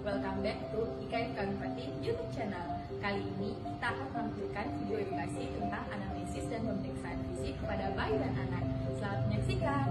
welcome back to IKF Kalipati YouTube channel. Kali ini kita akan menampilkan video edukasi tentang anamnesis dan pemeriksaan fisik pada bayi dan anak. Selamat menyaksikan.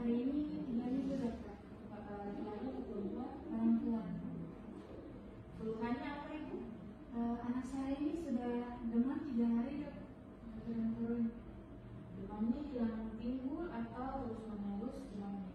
Hari ini tinggalnya berapa? Tinggalnya berdua orang tua. Keluhannya apa Ibu? Anak saya ini sudah demam 3 hari, Dok. Turun-turun. Demamnya yang timbul atau terus menerus demamnya?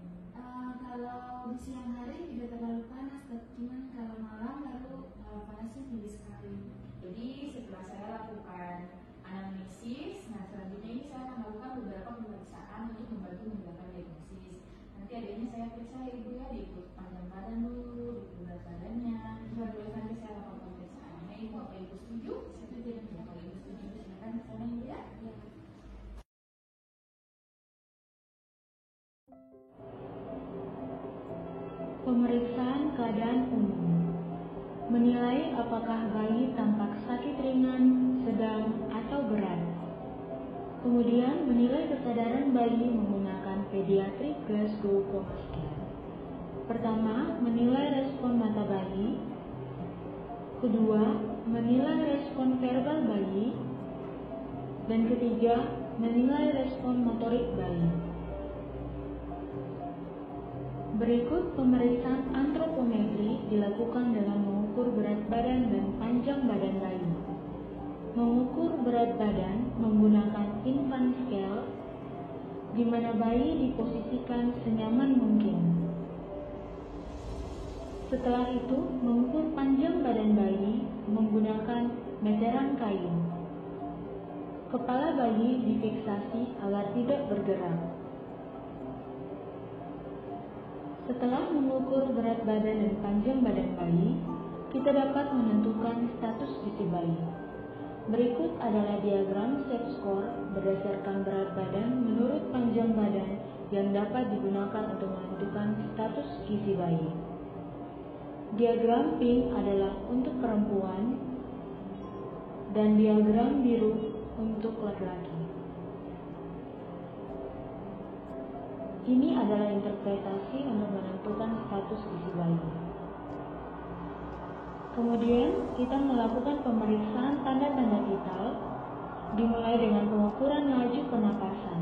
Kalau di siang hari tidak terlalu panas, Dok. Cuman kalau malam lalu panasnya tinggi sekali. Jadi setelah saya lakukan anamnesis, nah selanjutnya ini saya akan melakukan beberapa pemeriksaan untuk membantu menjelaskan diagnosis. Nanti adanya saya periksa Ibu ya, diikut panjang badan dulu, diikut berat badannya. Baru nanti saya lakukan pemeriksaannya. Ibu apa Ibu setuju? Setuju. Ya, kalau Ibu setuju silakan ke sana Ibu ya. Pemeriksaan keadaan umum. Menilai apakah bayi tampak sakit ringan, sedang, atau berat. Kemudian menilai kesadaran bayi menggunakan Pediatric Glasgow Coma Scale. Pertama, menilai respon mata bayi. Kedua, menilai respon verbal bayi. Dan ketiga, menilai respon motorik bayi. Berikut pemeriksaan antropometri dilakukan dengan mengukur berat badan dan panjang badan bayi. Mengukur berat badan menggunakan infant scale, di mana bayi diposisikan senyaman mungkin. Setelah itu, mengukur panjang badan bayi menggunakan meteran kain. Kepala bayi difiksasi agar tidak bergerak. Setelah mengukur berat badan dan panjang badan bayi, kita dapat menentukan status gizi bayi. Berikut adalah diagram SAFE score berdasarkan berat badan menurut panjang badan yang dapat digunakan untuk menentukan status gizi bayi. Diagram pink adalah untuk perempuan dan diagram biru untuk laki-laki. Ini adalah interpretasi untuk menentukan status gizi bayi. Kemudian, kita melakukan pemeriksaan tanda-tanda vital, dimulai dengan pengukuran laju pernapasan.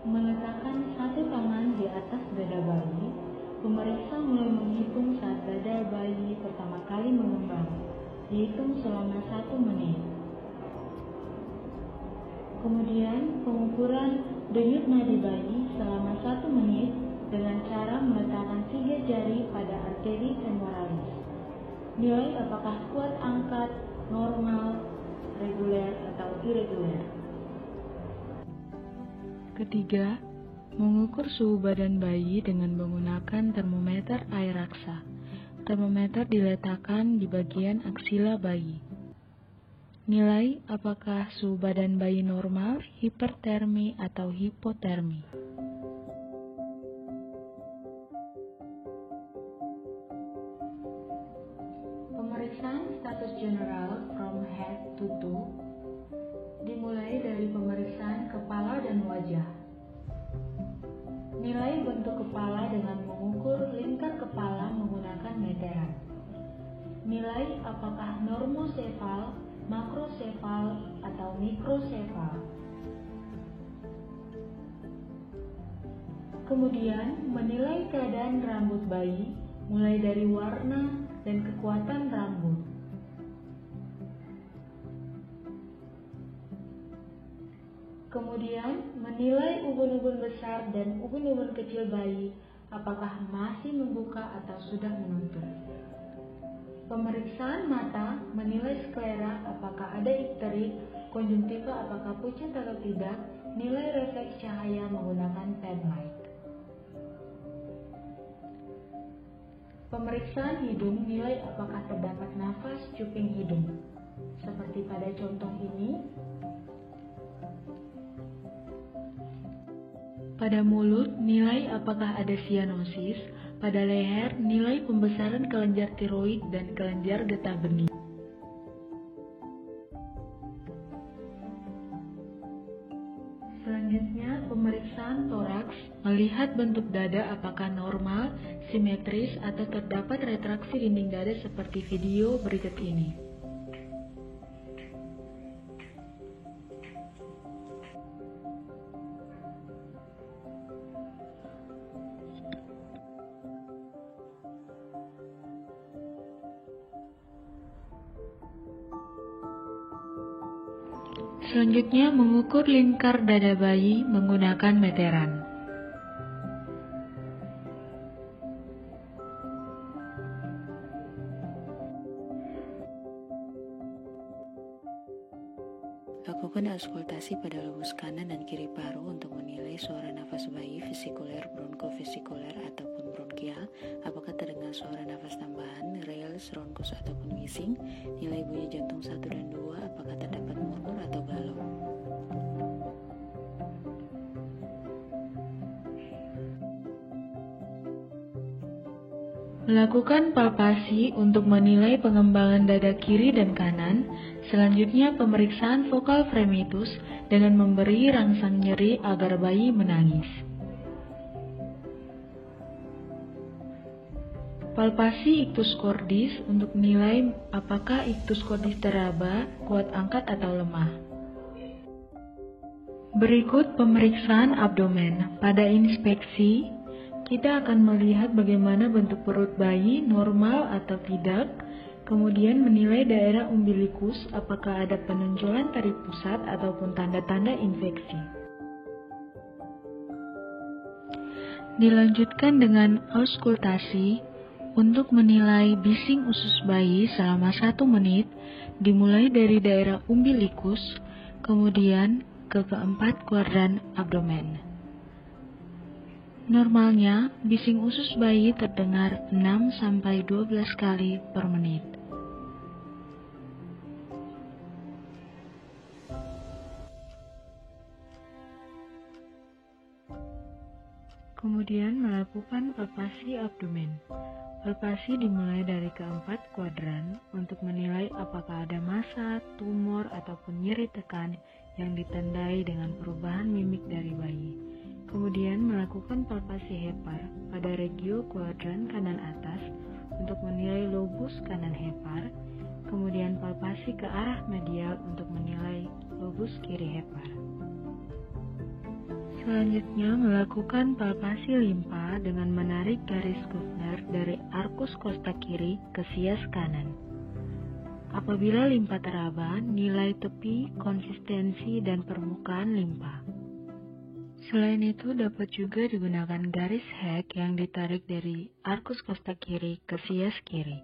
Meletakkan satu tangan di atas dada bayi, pemeriksa mulai menghitung saat dada bayi pertama kali mengembang, dihitung selama 1 menit. Kemudian, pengukuran denyut nadi bayi selama 1 menit dengan cara meletakkan 3 jari pada arteri femoralis. Nilai apakah kuat angkat, normal, reguler, atau irregular. Ketiga, mengukur suhu badan bayi dengan menggunakan termometer air raksa. Termometer diletakkan di bagian aksila bayi. Nilai apakah suhu badan bayi normal, hipertermi, atau hipotermi. Pemeriksaan status general from head to toe dimulai dari pemeriksaan kepala dan wajah. Nilai bentuk kepala dengan mengukur lingkar kepala menggunakan meteran. Nilai apakah normosefal, makrosefal, atau mikrosefal. Kemudian, menilai keadaan rambut bayi mulai dari warna dan kekuatan rambut. Kemudian, menilai ubun-ubun besar dan ubun-ubun kecil bayi apakah masih membuka atau sudah menutup. Pemeriksaan mata menilai sklera apakah ada ikterik konjungtiva apakah pucat atau tidak, nilai refleks cahaya menggunakan pen light. Pemeriksaan hidung nilai apakah terdapat nafas cuping hidung. Seperti pada contoh ini, pada mulut nilai apakah ada sianosis, pada leher nilai pembesaran kelenjar tiroid dan kelenjar getah benih. Selanjutnya, pemeriksaan toraks melihat bentuk dada apakah normal, simetris, atau terdapat retraksi dinding dada seperti video berikut ini. Selanjutnya, mengukur lingkar dada bayi menggunakan meteran. Lakukan auskultasi pada lobus kanan dan kiri paru untuk menilai suara nafas bayi vesikuler, bronkofesikuler, ataupun bronkial, apakah terdengar suara nafas tambahan, rales, ronkus, ataupun wheezing, nilai bunyi jantung 1 dan 2, apakah terdapat murmur atau galau. Melakukan palpasi untuk menilai pengembangan dada kiri dan kanan. Selanjutnya, pemeriksaan vokal fremitus dengan memberi rangsang nyeri agar bayi menangis. Palpasi ictus cordis untuk menilai apakah ictus cordis teraba, kuat angkat atau lemah. Berikut pemeriksaan abdomen. Pada inspeksi, kita akan melihat bagaimana bentuk perut bayi, normal atau tidak, kemudian menilai daerah umbilikus apakah ada penonjolan tarik pusat ataupun tanda-tanda infeksi. Dilanjutkan dengan auskultasi untuk menilai bising usus bayi selama 1 menit, dimulai dari daerah umbilikus, kemudian ke keempat kuadran abdomen. Normalnya, bising usus bayi terdengar 6-12 kali per menit. Kemudian melakukan palpasi abdomen. Palpasi dimulai dari keempat kuadran untuk menilai apakah ada massa, tumor, ataupun nyeri tekan yang ditandai dengan perubahan mimik dari bayi. Kemudian melakukan palpasi hepar pada regio kuadran kanan atas untuk menilai lobus kanan hepar, kemudian palpasi ke arah medial untuk menilai lobus kiri hepar. Selanjutnya melakukan palpasi limpa dengan menarik garis Kuffner dari arkus kosta kiri ke sias kanan. Apabila limpa teraba, nilai tepi, konsistensi, dan permukaan limpa. Selain itu, dapat juga digunakan garis Heck yang ditarik dari arkus kosta kiri ke sias kiri.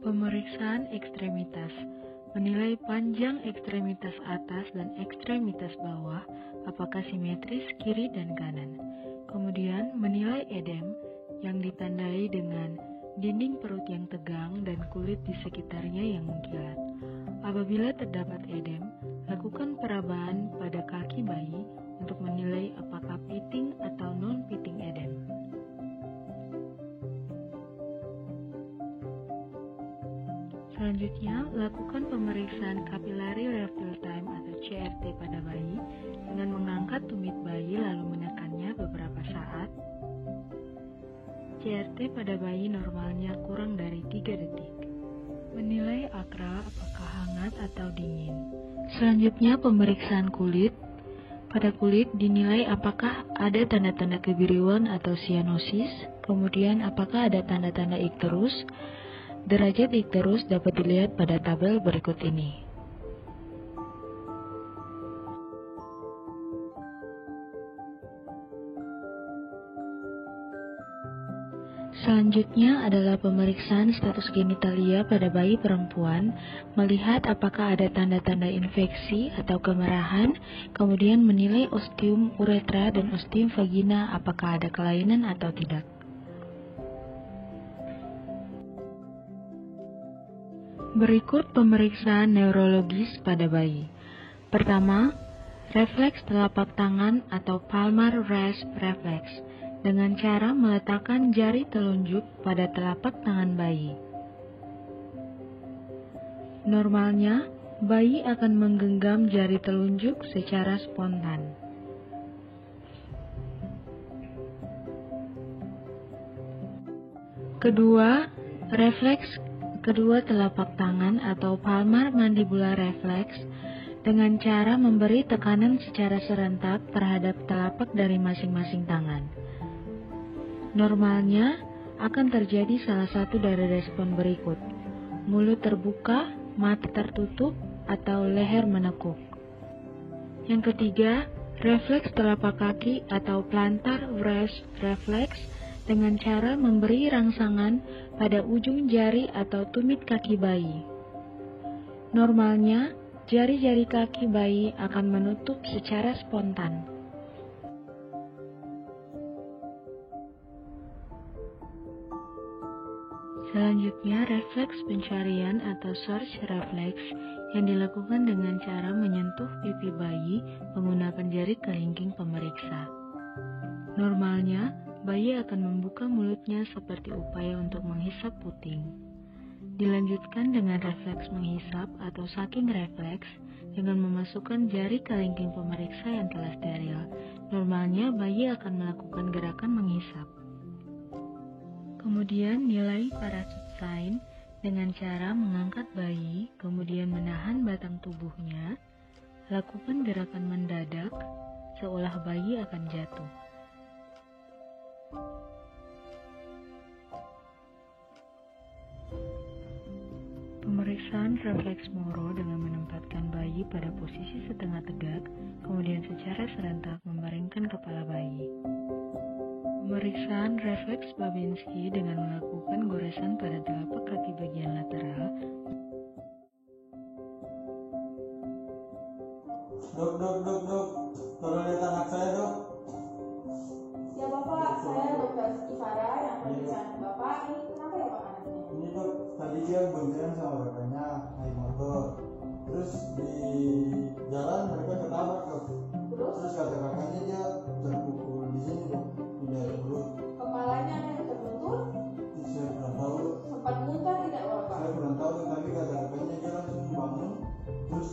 Pemeriksaan ekstremitas menilai panjang ekstremitas atas dan ekstremitas bawah, apakah simetris kiri dan kanan. Kemudian menilai edem yang ditandai dengan dinding perut yang tegang dan kulit di sekitarnya yang mengkilat. Apabila terdapat edem, lakukan perabaan pada kaki bayi untuk menilai apakah pitting atau non-pitting edem. Selanjutnya, lakukan pemeriksaan capillary refill time atau CRT pada bayi dengan mengangkat tumit bayi lalu menekannya beberapa saat. CRT pada bayi normalnya kurang dari 3 detik. Menilai akra apakah hangat atau dingin. Selanjutnya, pemeriksaan kulit. Pada kulit dinilai apakah ada tanda-tanda kebiruan atau sianosis, kemudian apakah ada tanda-tanda ikterus. Derajat ikterus dapat dilihat pada tabel berikut ini. Selanjutnya adalah pemeriksaan status genitalia pada bayi perempuan, melihat apakah ada tanda-tanda infeksi atau kemerahan, kemudian menilai ostium uretra dan ostium vagina apakah ada kelainan atau tidak. Berikut pemeriksaan neurologis pada bayi. Pertama, refleks telapak tangan atau palmar wrist reflex dengan cara meletakkan jari telunjuk pada telapak tangan bayi. Normalnya, bayi akan menggenggam jari telunjuk secara spontan. Kedua, refleks kedua telapak tangan atau palmar mandibular reflex dengan cara memberi tekanan secara serentak terhadap telapak dari masing-masing tangan. Normalnya akan terjadi salah satu dari respon berikut: mulut terbuka, mata tertutup, atau leher menekuk. Yang ketiga, refleks telapak kaki atau plantar wrist reflex dengan cara memberi rangsangan pada ujung jari atau tumit kaki bayi. Normalnya, jari-jari kaki bayi akan menutup secara spontan. Selanjutnya, refleks pencarian atau search reflex yang dilakukan dengan cara menyentuh pipi bayi menggunakan jari kelingking pemeriksa. Normalnya, bayi akan membuka mulutnya seperti upaya untuk menghisap puting. Dilanjutkan dengan refleks menghisap atau sucking reflex dengan memasukkan jari kelingking pemeriksa yang telah steril. Normalnya, bayi akan melakukan gerakan menghisap. Kemudian nilai parachute sign dengan cara mengangkat bayi, kemudian menahan batang tubuhnya, lakukan gerakan mendadak seolah bayi akan jatuh. Pemeriksaan refleks Moro dengan menempatkan bayi pada posisi setengah tegak, kemudian secara serentak membaringkan kepala bayi. Pemeriksaan refleks Babinski dengan melakukan goresan pada telapak kaki bagian lateral. Dok, tolong lihat anak saya, dok. Ya Bapak, saya Dokter Ifara yang pemeriksaan Bapak. Ini kenapa ya Pak anaknya? Ini dok, tadi dia boncengan sama bapaknya naik motor. Terus di jalan mereka ketabrak, dok. Terus kata kakaknya dia terpukul di sini, dok. Udah perut. Kepalanya ada yang terbentur? Saya kurang tahu, dok. Sempat muntah tidak Bapak? Saya kurang tahu, dok. Tapi kata kakaknya dia langsung bangun. Terus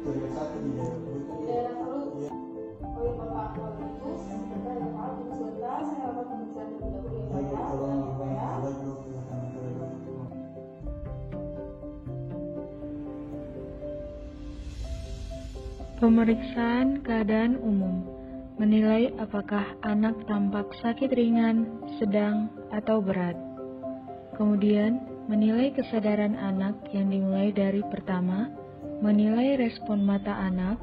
teriak sakit di daerah perut. Di daerah perut? Iya. Oh ya Bapak, kalau gitu sebentar ya Pak, tunggu sebentar, saya akan pemeriksaan terlebih dahulu ya Pak ya. Tolong Tenang ya Pak ya. baik, dok. Ya, anak saya, dok. Pemeriksaan keadaan umum menilai apakah anak tampak sakit ringan, sedang, atau berat. Kemudian, menilai kesadaran anak yang dimulai dari pertama, menilai respon mata anak.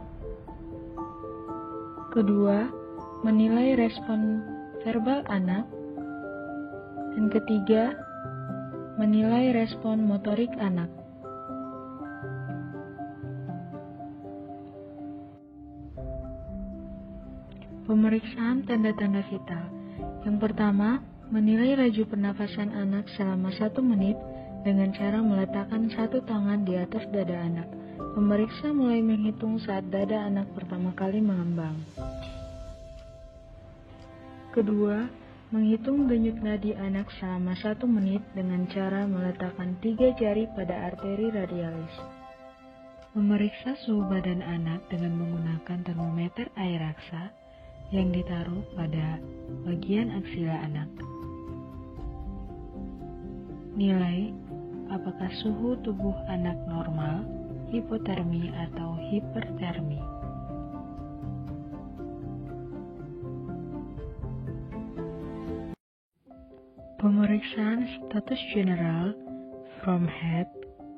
Kedua, menilai respon verbal anak. Dan ketiga, menilai respon motorik anak. Pemeriksaan tanda-tanda vital. Yang pertama, menilai laju pernafasan anak selama 1 menit dengan cara meletakkan satu tangan di atas dada anak. Pemeriksa mulai menghitung saat dada anak pertama kali mengembang. Kedua, menghitung denyut nadi anak selama 1 menit dengan cara meletakkan 3 jari pada arteri radialis. Memeriksa suhu badan anak dengan menggunakan termometer air raksa yang ditaruh pada bagian aksila anak. Nilai apakah suhu tubuh anak normal, hipotermi atau hipertermi. Pemeriksaan status general from head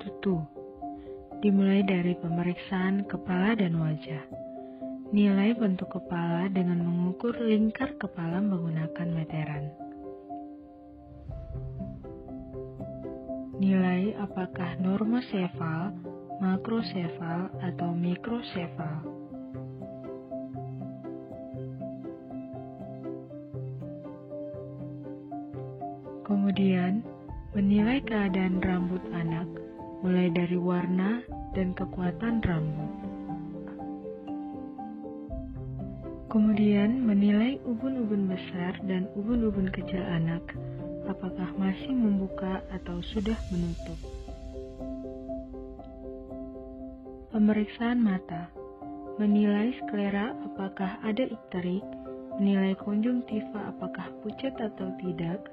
to toe dimulai dari pemeriksaan kepala dan wajah. Nilai bentuk kepala dengan mengukur lingkar kepala menggunakan meteran. nilai apakah normosefal, makrosefal, atau mikrosefal. Kemudian, menilai keadaan rambut anak, mulai dari warna dan kekuatan rambut. Kemudian, menilai ubun-ubun besar dan ubun-ubun kecil anak, apakah masih membuka atau sudah menutup. Pemeriksaan mata, menilai sklera apakah ada ikterik, menilai konjungtiva apakah pucat atau tidak,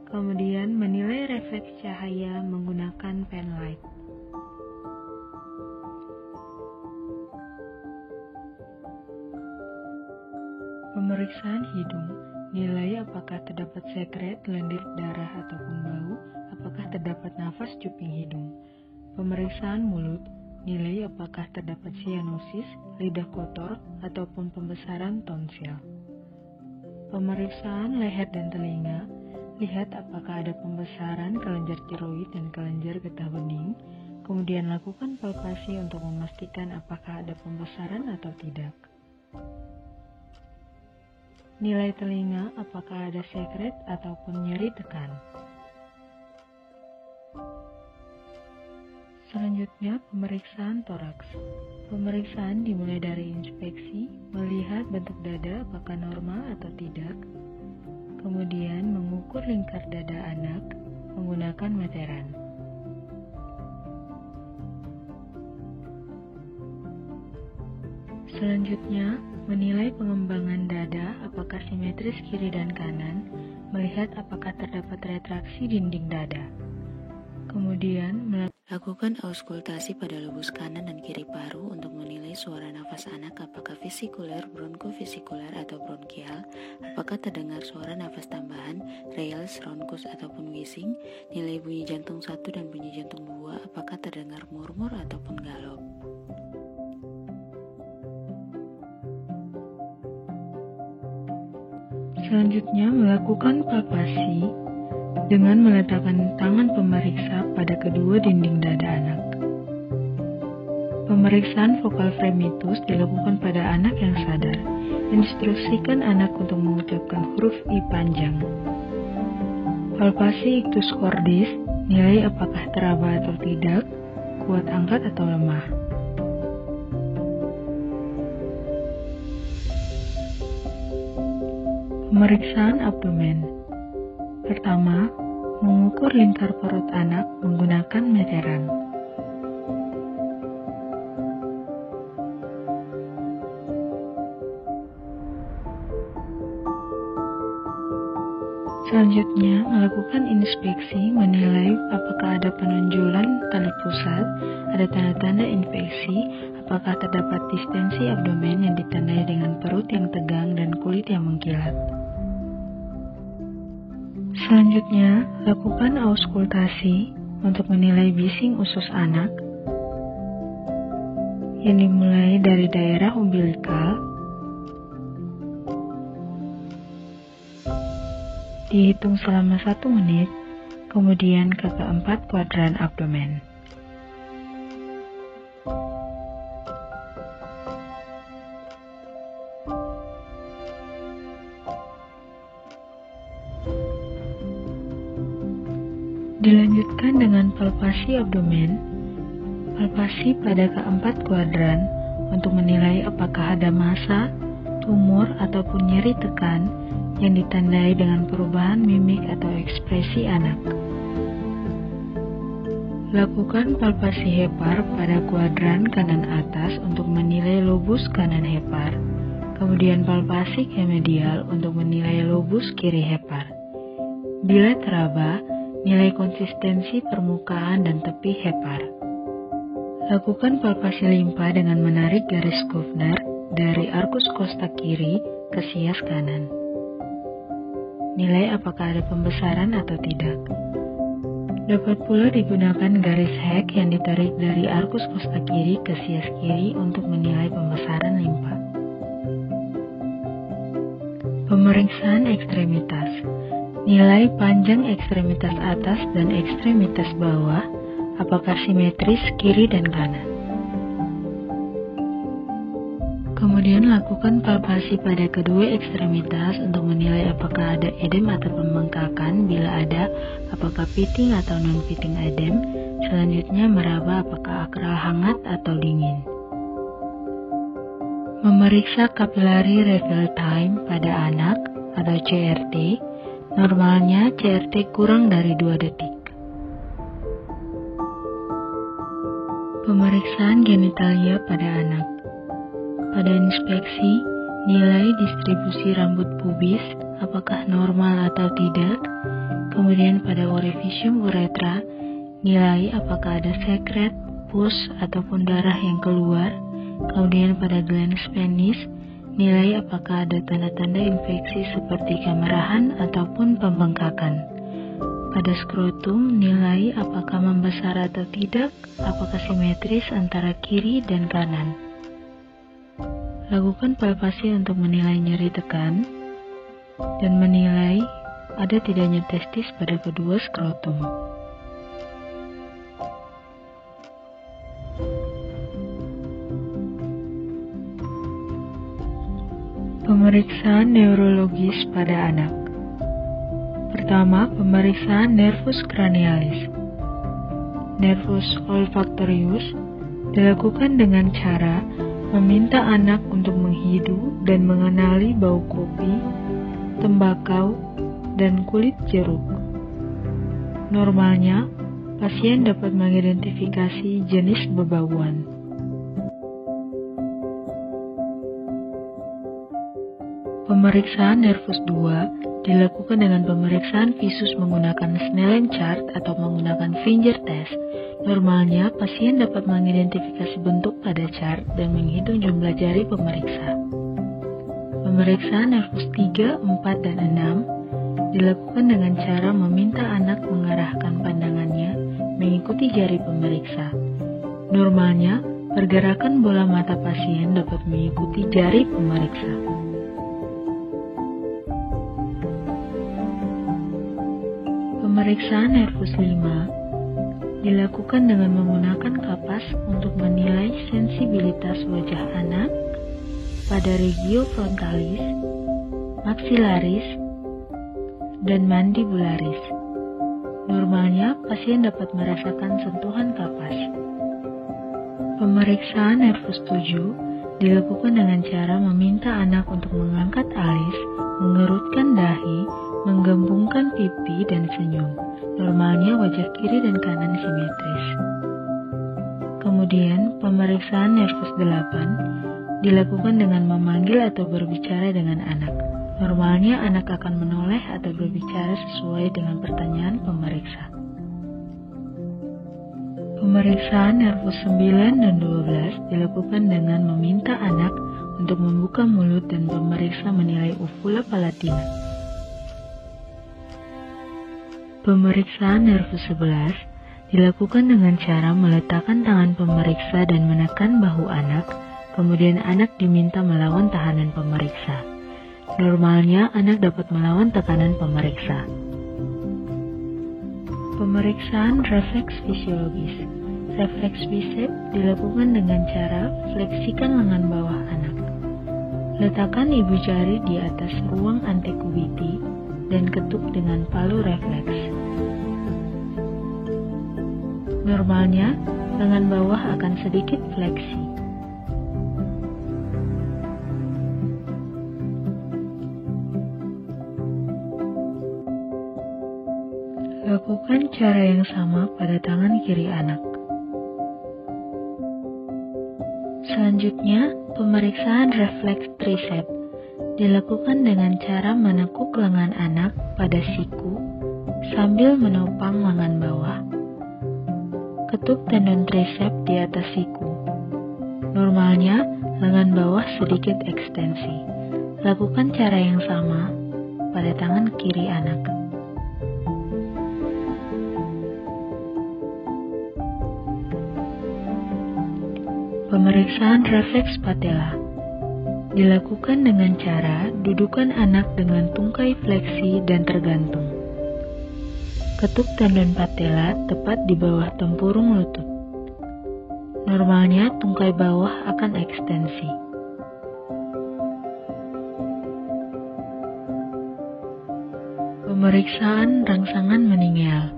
kemudian menilai refleks cahaya menggunakan penlight. Pemeriksaan hidung, nilai apakah terdapat sekret, lendir darah ataupun bau, apakah terdapat nafas cuping hidung. Pemeriksaan mulut, nilai apakah terdapat sianosis, lidah kotor, ataupun pembesaran tonsil. Pemeriksaan leher dan telinga, lihat apakah ada pembesaran kelenjar tiroid dan kelenjar getah bening, kemudian lakukan palpasi untuk memastikan apakah ada pembesaran atau tidak. Nilai telinga apakah ada sekret ataupun nyeri tekan. Selanjutnya, pemeriksaan toraks. Pemeriksaan dimulai dari inspeksi, melihat bentuk dada apakah normal atau tidak, kemudian mengukur lingkar dada anak menggunakan meteran. Selanjutnya, menilai pengembangan dada apakah simetris kiri dan kanan, melihat apakah terdapat retraksi dinding dada. Kemudian, lakukan auskultasi pada lobus kanan dan kiri paru untuk menilai suara nafas anak apakah vesikuler, bronkofesikuler, atau bronkial, apakah terdengar suara nafas tambahan, rales, ronkus, ataupun wheezing, nilai bunyi jantung 1 dan bunyi jantung 2, apakah terdengar murmur ataupun galop. Selanjutnya, melakukan palpasi dengan meletakkan tangan pemeriksa pada kedua dinding dada anak. Pemeriksaan vokal fremitus dilakukan pada anak yang sadar. Instruksikan anak untuk mengucapkan huruf I panjang. Palpasi ictus cordis, nilai apakah teraba atau tidak, kuat angkat atau lemah. Pemeriksaan abdomen. Pertama, mengukur lingkar perut anak menggunakan meteran. Selanjutnya, melakukan inspeksi menilai apakah ada penonjolan tali pusat, ada tanda-tanda infeksi, apakah terdapat distensi abdomen yang ditandai dengan perut yang tegang dan kulit yang mengkilat. Selanjutnya, lakukan auskultasi untuk menilai bising usus anak yang dimulai dari daerah umbilikal, dihitung selama 1 menit, kemudian ke keempat kuadran abdomen. Dilanjutkan dengan palpasi abdomen, palpasi pada keempat kuadran untuk menilai apakah ada massa, tumor, ataupun nyeri tekan yang ditandai dengan perubahan mimik atau ekspresi anak. Lakukan palpasi hepar pada kuadran kanan atas untuk menilai lobus kanan hepar, kemudian palpasi ke medial untuk menilai lobus kiri hepar. Bila teraba, nilai konsistensi permukaan dan tepi hepar. Lakukan palpasi limpa dengan menarik garis Kovner dari arkus kosta kiri ke sias kanan. Nilai apakah ada pembesaran atau tidak. Dapat pula digunakan garis Heck yang ditarik dari arkus kosta kiri ke sias kiri untuk menilai pembesaran limpa. Pemeriksaan ekstremitas. Nilai panjang ekstremitas atas dan ekstremitas bawah, apakah simetris kiri dan kanan. Kemudian lakukan palpasi pada kedua ekstremitas untuk menilai apakah ada edem atau pembengkakan. Bila ada, apakah pitting atau non-pitting edem. Selanjutnya meraba apakah akral hangat atau dingin. Memeriksa capillary refill time pada anak atau CRT. Normalnya CRT kurang dari 2 detik. Pemeriksaan genitalia pada anak. Pada inspeksi, nilai distribusi rambut pubis, apakah normal atau tidak. Kemudian pada orifisium uretra, nilai apakah ada sekret, pus, ataupun darah yang keluar. Kemudian pada glans penis, nilai apakah ada tanda-tanda infeksi seperti kemerahan ataupun pembengkakan. Pada skrotum, nilai apakah membesar atau tidak, apakah simetris antara kiri dan kanan. Lakukan palpasi untuk menilai nyeri tekan dan menilai ada tidaknya testis pada kedua skrotum. Pemeriksaan neurologis pada anak. Pertama, pemeriksaan nervus cranialis. Nervus olfactorius dilakukan dengan cara meminta anak untuk menghidu dan mengenali bau kopi, tembakau, dan kulit jeruk. Normalnya, pasien dapat mengidentifikasi jenis bebauan. Pemeriksaan nervus 2 dilakukan dengan pemeriksaan visus menggunakan Snellen chart atau menggunakan finger test. Normalnya, pasien dapat mengidentifikasi bentuk pada chart dan menghitung jumlah jari pemeriksa. Pemeriksaan nervus 3, 4, dan 6 dilakukan dengan cara meminta anak mengarahkan pandangannya mengikuti jari pemeriksa. Normalnya, pergerakan bola mata pasien dapat mengikuti jari pemeriksa. Pemeriksaan nervus 5 dilakukan dengan menggunakan kapas untuk menilai sensibilitas wajah anak pada regio frontalis, maxillaris, dan mandibularis. Normalnya, pasien dapat merasakan sentuhan kapas. Pemeriksaan nervus 7 dilakukan dengan cara meminta anak untuk mengangkat alis, mengerutkan dahi, menggembungkan pipi, dan senyum. Normalnya wajah kiri dan kanan simetris. Kemudian, pemeriksaan nervus 8 dilakukan dengan memanggil atau berbicara dengan anak. Normalnya anak akan menoleh atau berbicara sesuai dengan pertanyaan pemeriksa. Pemeriksaan nervus 9 dan 12 dilakukan dengan meminta anak untuk membuka mulut dan pemeriksa menilai uvula palatina. Pemeriksaan nervus 11 dilakukan dengan cara meletakkan tangan pemeriksa dan menekan bahu anak, kemudian anak diminta melawan tahanan pemeriksa. Normalnya, anak dapat melawan tekanan pemeriksa. Pemeriksaan refleks fisiologis. Refleks biceps dilakukan dengan cara fleksikan lengan bawah anak. Letakkan ibu jari di atas ruang antekubiti dan ketuk dengan palu refleks. Normalnya, lengan bawah akan sedikit fleksi. Lakukan cara yang sama pada tangan kiri anak. Selanjutnya, pemeriksaan refleks triceps dilakukan dengan cara menekuk lengan anak pada siku sambil menopang lengan bawah. Ketuk tendon triceps di atas siku. Normalnya, lengan bawah sedikit ekstensi. Lakukan cara yang sama pada tangan kiri anak. Pemeriksaan refleks patella dilakukan dengan cara dudukan anak dengan tungkai fleksi dan tergantung. Ketuk tendon patella tepat di bawah tempurung lutut. Normalnya tungkai bawah akan ekstensi. Pemeriksaan rangsangan meninggal.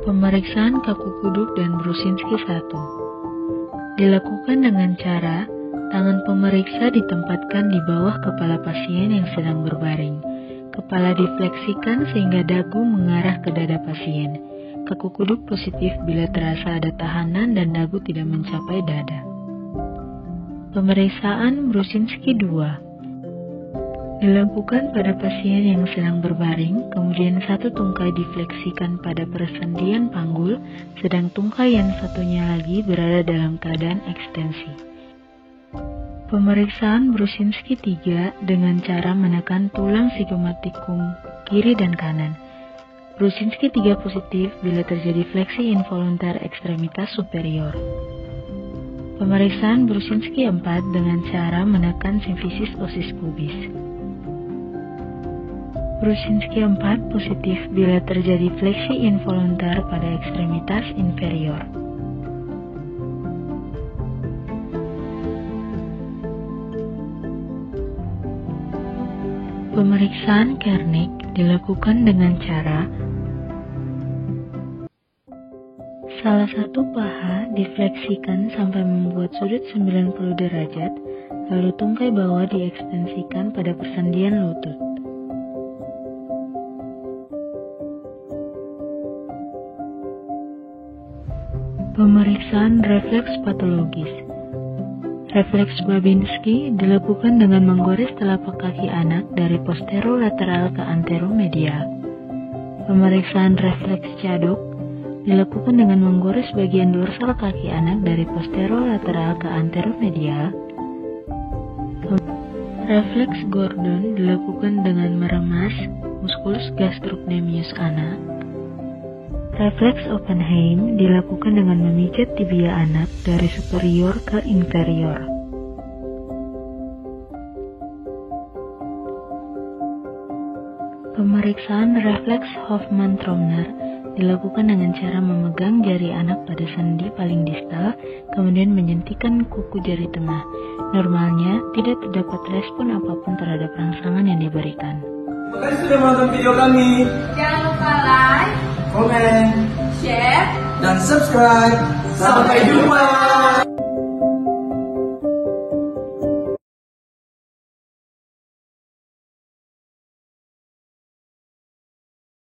Pemeriksaan kaku kuduk dan Brusinski 1. Dilakukan dengan cara tangan pemeriksa ditempatkan di bawah kepala pasien yang sedang berbaring. Kepala difleksikan sehingga dagu mengarah ke dada pasien. Kaku kuduk positif bila terasa ada tahanan dan dagu tidak mencapai dada. Pemeriksaan Brusinski 2. Dilakukan pada pasien yang sedang berbaring, kemudian satu tungkai difleksikan pada persendian panggul, sedang tungkai yang satunya lagi berada dalam keadaan ekstensi. Pemeriksaan Brusinski 3 dengan cara menekan tulang sigmoidium kiri dan kanan. Brusinski 3 positif bila terjadi fleksi involuntar ekstremitas superior. Pemeriksaan Brusinski 4 dengan cara menekan simfisis osis pubis. Brusinski 4 positif bila terjadi fleksi involuntar pada ekstremitas inferior. Pemeriksaan Kernik dilakukan dengan cara salah satu paha difleksikan sampai membuat sudut 90 derajat, lalu tungkai bawah diekstensikan pada persendian lutut. Pemeriksaan refleks patologis. Refleks Babinski dilakukan dengan menggores telapak kaki anak dari posterolateral ke anteromedial. Pemeriksaan refleks Chadok dilakukan dengan menggores bagian dorsal kaki anak dari posterolateral ke anteromedial. Refleks Gordon dilakukan dengan meremas muskulus gastrocnemius anak. Refleks Oppenheim dilakukan dengan memijat tibia anak dari superior ke inferior. Pemeriksaan refleks Hoffmann-Tromner dilakukan dengan cara memegang jari anak pada sendi paling distal, kemudian menyentikkan kuku jari tengah. Normalnya, tidak terdapat respon apapun terhadap rangsangan yang diberikan. Terima kasih sudah menonton video kami. Jangan lupa like, Komen, share, dan subscribe. Sampai jumpa.